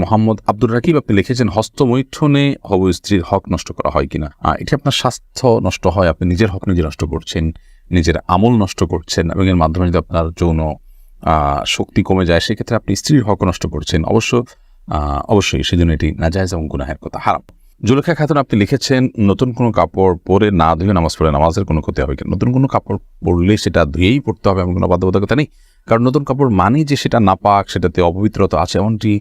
মোহাম্মদ আব্দুর রাকিব আপনি লিখেছেন, হস্তমৈথুনে হবু স্ত্রীর হক নষ্ট করা হয় কিনা? এটি আপনার স্বাস্থ্য নষ্ট হয়, আপনি নিজের হক নিজে নষ্ট করছেন, নিজের আমল নষ্ট করছেন, এবং এর মাধ্যমে যদি আপনার যৌন শক্তি কমে যায় সেক্ষেত্রে আপনি স্ত্রীর হক নষ্ট করছেন। অবশ্যই সেজন্য এটি নাজায়েজ এবং গুনাহের কথা, হারাম। জুলেখা খাতুন আপনি লিখেছেন, নতুন কোনো কাপড় পরে না ধুয়ে নামাজ পড়ে নামাজের কোনো ক্ষতি হবে কিনা? নতুন কোনো কাপড় পরলে সেটা ধুয়েই পড়তে হবে এমন কোনো বাধ্যবাধকতা নেই, কারণ নতুন কাপড় মানেই যে সেটা নাপাক, সেটাতে অপবিত্রতা আছে এমনটি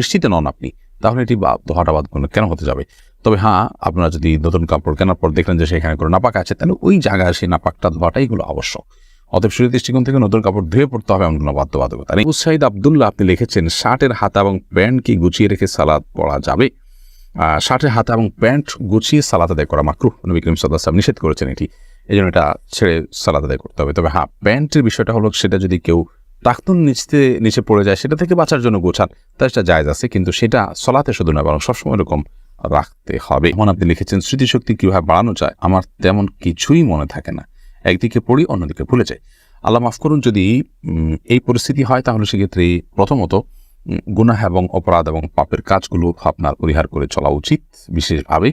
নিশ্চিত নন আপনি, তাহলে এটি ধোয়াটা বাদ কেন হতে যাবে? তবে হ্যাঁ, আপনারা যদি নতুন কাপড় কেনার পর দেখলেন যে সেখানে কোনো নাপাক আছে, তাহলে ওই জায়গায় সেই নাপাকটা ধোয়াটাই হলো আবশ্যক। অতএব শরীর দৃষ্টিকোণ থেকে নতুন কাপড় ধুয়ে পড়তে হবে এমন কোনো বাধ্যবাধকতা নেই। উসাইদ আব্দুল্লাহ আপনি লিখেছেন, শার্টের হাতা এবং প্যান্ট কি গুছিয়ে রেখে সালাত পড়া যাবে? শার্টের হাতা এবং প্যান্ট গুছিয়ে সালাত আদায় করা মাকরুহ, নবী করিম সাল্লাল্লাহু আলাইহি ওয়াসাল্লাম নিষেধ করেছেন এটি, এই জন্য এটা ছেড়ে সালাত আদায় করতে হবে। তবে হ্যাঁ, প্যান্টের বিষয়টা হলো সেটা যদি কেউ টাকনুন নিচে পড়ে যায় সেটা থেকে বাঁচার জন্য গোছান, তার সেটা জায়েজ আছে, কিন্তু সেটা সলাতে শুধু না বরং সবসময় এরকম রাখতে হবে। এখন আপনি লিখেছেন, স্মৃতিশক্তি কীভাবে বাড়ানো যায়? আমার তেমন কিছুই মনে থাকে না, একদিকে পড়ি অন্যদিকে ভুলে যাই। আল্লাহ মাফ করুন, যদি এই পরিস্থিতি হয় তাহলে সেক্ষেত্রে প্রথমত গুনাহ এবং অপরাধ এবং পাপের কাজগুলো আপনার পরিহার করে চলা উচিত বিশেষভাবে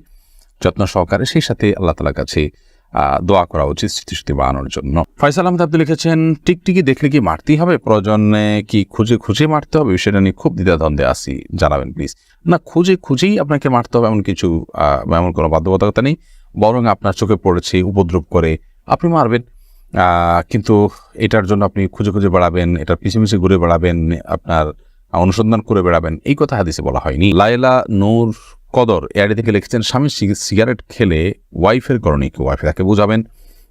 যত্ন সহকারে, সেই সাথে আল্লাহ তাআলার কাছে দোয়া করা উচিত স্মৃতিশক্তি বাড়ানোর জন্য। ফয়সাল আহমেদ আপনি লিখেছেন, টিকটিকি দেখলে কি মারতেই হবে? প্রয়োজনে কি খুঁজে মারতে হবে? বিষয়টা নিয়ে খুব দ্বিধাদ্বন্দ্বে আসি, জানাবেন প্লিজ। না, খুঁজেই আপনাকে মারতে হবে এমন কিছু এমন কোনো বাধ্যবাধকতা নেই, বরং আপনার চোখে পড়েছে, উপদ্রব করে, আপনি মারবেন, কিন্তু এটার জন্য আপনি খুঁজে বেড়াবেন, এটার পিছিয়ে ঘুরে বেড়াবেন, আপনার অনুসন্ধান করে বেড়াবেন, এই কথা হাদিসে বলা হয়নি। লায়লা নূর কদর এআইডি থেকে লিখেছেন, স্বামী সিগারেট খেলে ওয়াইফের করণীয় কি? ওয়াইফ তাকে বোঝাবেন,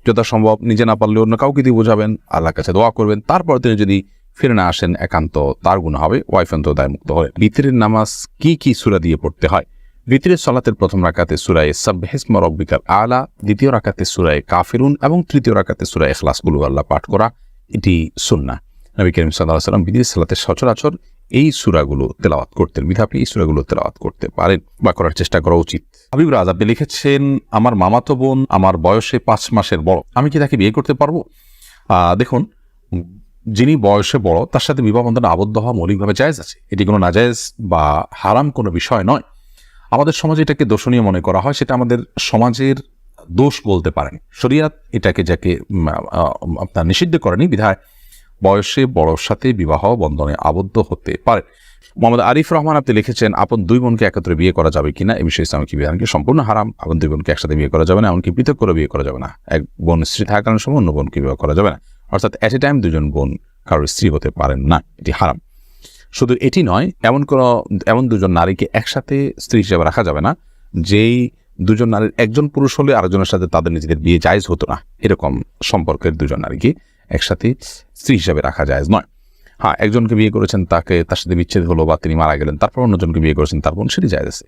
যথাসম্ভব নিজে না পারলে অন্য কাউকে দিয়ে বোঝাবেন, আল্লাহর কাছে দোয়া করবেন, তারপর তিনি যদি ফিরে না আসেন একান্ত তার গুনাহ হবে, ওয়াইফ অন্তত দায়মুক্ত হয়। বিতরের নামাজ কি সূরা দিয়ে পড়তে হয়? বিতরের সালাতের প্রথম রাকাতে সূরা সাব্বিহিসমা রাব্বিকাল আলা, দ্বিতীয় রাকাতে সূরা কাফিরুন এবং তৃতীয় রাকাতে সূরা ইখলাস কুল হুয়াল্লাহ পাঠ করা, এটি সুন্নাহ। নবী করিম সাল্লাল্লাহু আলাইহি ওয়াসাল্লাম বিতরের সালাতে সচরাচর এই সূরাগুলো তেলাওয়াত করতেন, আপনি এই সূরাগুলো তেলাওয়াত করতে পারেন বা করার চেষ্টা করা উচিত। হাবিব রাজ আপনি লিখেছেন, আমার মামাতো বোন আমার বয়সে 5 মাসের বড়, আমি কি তাকে বিয়ে করতে পারবো? দেখুন, যিনি বয়সে বড় তার সাথে বিবাহ বন্ধনে আবদ্ধ হওয়া মৌলিকভাবে জায়েজ আছে, এটি কোনো নাজায়েজ বা হারাম কোনো বিষয় নয়। আমাদের সমাজে এটাকে দোষণীয় মনে করা হয়, সেটা আমাদের সমাজের দোষ বলতে পারেন। শরিয়াত এটাকে যাকে আপনার নিষিদ্ধ করেনি, বিধায় বয়সে বড়র সাথে বিবাহ বন্ধনে আবদ্ধ হতে পারে। মোহাম্মদ আরিফ রহমান আপনি লিখেছেন, আপন 2 বোনকে একত্রে বিয়ে করা যাবে কিনা? এই বিষয়ে ইসলামিক বিধানকে সম্পূর্ণ হারাম। আপন 2 বোনকে একসাথে বিয়ে করা যাবে না, এমনকি পৃথক করে বিয়ে করা যাবে না। এক বোন স্ত্রী থাকাকালীন সময় অন্য বোনকে বিবাহ করা যাবে না, অর্থাৎ এট এ টাইম 2 জন বোন কারোর স্ত্রী হতে পারেন না, এটি হারাম। শুধু এটি নয়, এমন 2 জন নারীকে একসাথে স্ত্রী হিসেবে রাখা যাবে না যেই 2 জন নারীর একজন পুরুষ হলে আরেকজনের সাথে তাদের নিজেদের বিয়ে জায়েজ হতো না, এরকম সম্পর্কের 2 জন নারীকে একসাথে স্ত্রী হিসেবে রাখা জায়েজ নয়। হ্যাঁ, একজনকে বিয়ে করেছেন, তার সাথে বিচ্ছেদ হলো বা তিনি মারা গেলেন, তারপর অন্যজনকে বিয়ে করেছেন তার বোন, সেটি জায়েজ আছে।